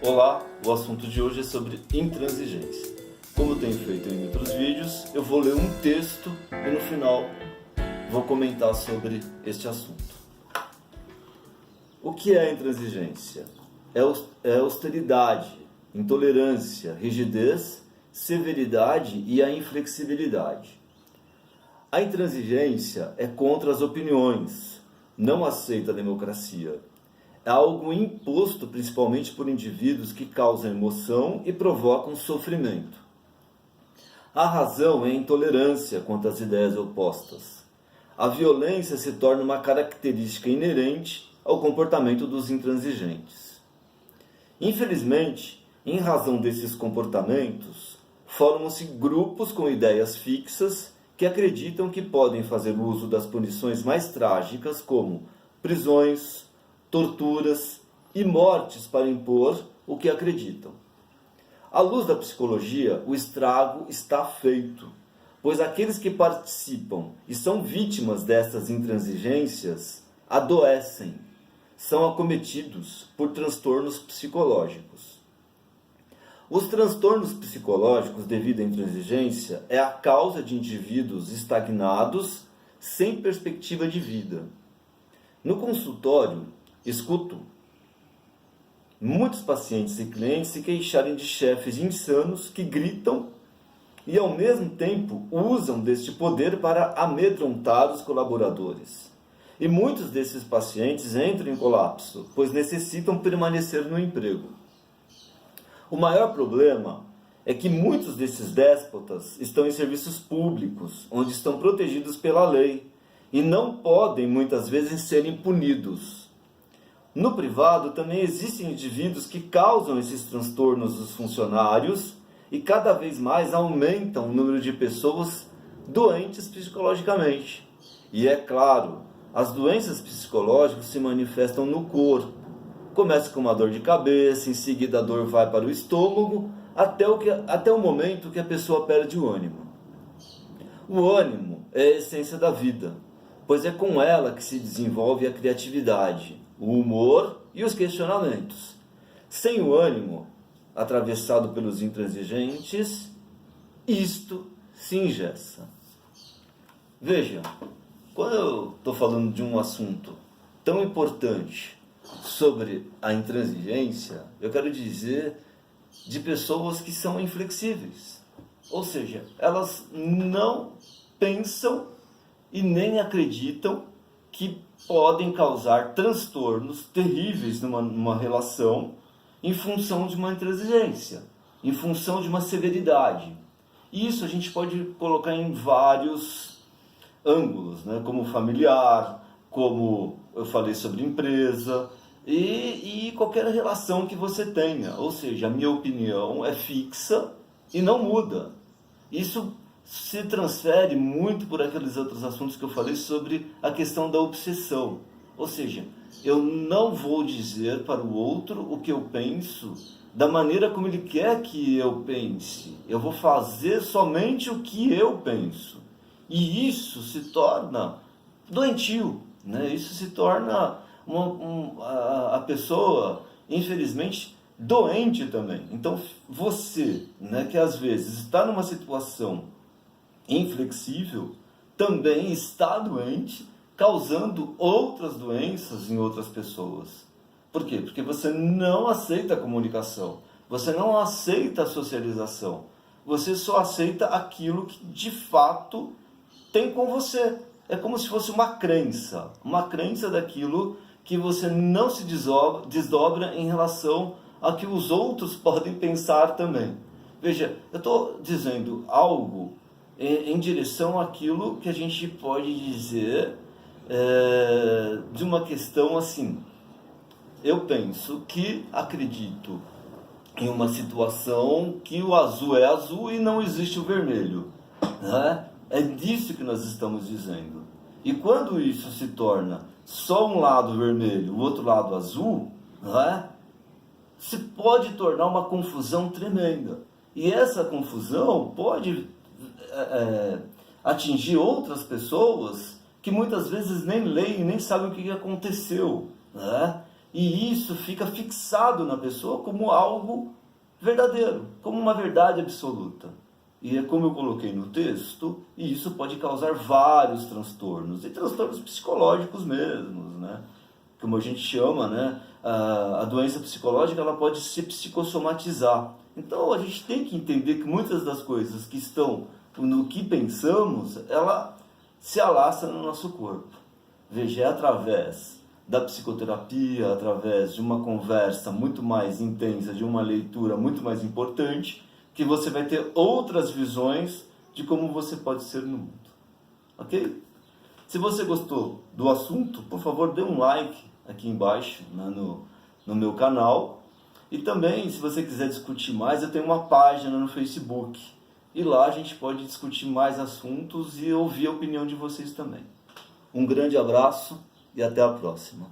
Olá, o assunto de hoje é sobre intransigência. Como eu tenho feito em outros vídeos, eu vou ler um texto e no final vou comentar sobre este assunto. O que é a intransigência? É austeridade, intolerância, rigidez, severidade e a inflexibilidade. A intransigência é contra as opiniões, não aceita a democracia. É algo imposto principalmente por indivíduos que causam emoção e provocam sofrimento. A razão é a intolerância quanto às ideias opostas. A violência se torna uma característica inerente ao comportamento dos intransigentes. Infelizmente, em razão desses comportamentos, formam-se grupos com ideias fixas que acreditam que podem fazer uso das punições mais trágicas, como prisões, torturas e mortes para impor o que acreditam. À luz da psicologia, o estrago está feito, pois aqueles que participam e são vítimas destas intransigências adoecem, são acometidos por transtornos psicológicos. Os transtornos psicológicos devido à intransigência é a causa de indivíduos estagnados sem perspectiva de vida. No consultório, escuto muitos pacientes e clientes se queixarem de chefes insanos que gritam e ao mesmo tempo usam deste poder para amedrontar os colaboradores. E muitos desses pacientes entram em colapso, pois necessitam permanecer no emprego. O maior problema é que muitos desses déspotas estão em serviços públicos, onde estão protegidos pela lei, e não podem muitas vezes serem punidos. No privado também existem indivíduos que causam esses transtornos dos funcionários e cada vez mais aumentam o número de pessoas doentes psicologicamente. E é claro, as doenças psicológicas se manifestam no corpo. Começa com uma dor de cabeça, em seguida a dor vai para o estômago, até o momento que a pessoa perde o ânimo. O ânimo é a essência da vida, pois é com ela que se desenvolve a criatividade, o humor e os questionamentos. Sem o ânimo, atravessado pelos intransigentes, isto se engessa. Veja, quando eu estou falando de um assunto tão importante sobre a intransigência, eu quero dizer de pessoas que são inflexíveis. Ou seja, elas não pensam e nem acreditam que podem causar transtornos terríveis numa relação em função de uma intransigência, em função de uma severidade. E isso a gente pode colocar em vários ângulos, né? Como familiar, como eu falei sobre empresa e qualquer relação que você tenha. Ou seja, a minha opinião é fixa e não muda. Isso se transfere muito por aqueles outros assuntos que eu falei sobre a questão da obsessão. Ou seja, eu não vou dizer para o outro o que eu penso da maneira como ele quer que eu pense. Eu vou fazer somente o que eu penso. E isso se torna doentio, né? Isso se torna a pessoa, infelizmente, doente também. Então, você, né, que às vezes está numa situação inflexível, também está doente, causando outras doenças em outras pessoas. Por quê? Porque você não aceita a comunicação, você não aceita a socialização, você só aceita aquilo que de fato tem com você. É como se fosse uma crença daquilo que você não se desdobra em relação a que os outros podem pensar também. Veja, eu estou dizendo algo em direção àquilo que a gente pode dizer de uma questão assim. Eu penso que acredito em uma situação que o azul é azul e não existe o vermelho, né? É disso que nós estamos dizendo. E quando isso se torna só um lado vermelho, o outro lado azul, né? Se pode tornar uma confusão tremenda. E essa confusão pode atingir outras pessoas que muitas vezes nem leem, nem sabem o que aconteceu, né? E isso fica fixado na pessoa como algo verdadeiro, como uma verdade absoluta. E é como eu coloquei no texto, e isso pode causar vários transtornos, e transtornos psicológicos mesmos, né? Como a gente chama, né? A doença psicológica, ela pode se psicossomatizar. Então a gente tem que entender que muitas das coisas que estão no que pensamos, ela se alastra no nosso corpo. Veja, é através da psicoterapia, através de uma conversa muito mais intensa, de uma leitura muito mais importante, que você vai ter outras visões de como você pode ser no mundo. Ok? Se você gostou do assunto, por favor, dê um like aqui embaixo, né, no meu canal. E também, se você quiser discutir mais, eu tenho uma página no Facebook. E lá a gente pode discutir mais assuntos e ouvir a opinião de vocês também. Um grande abraço e até a próxima.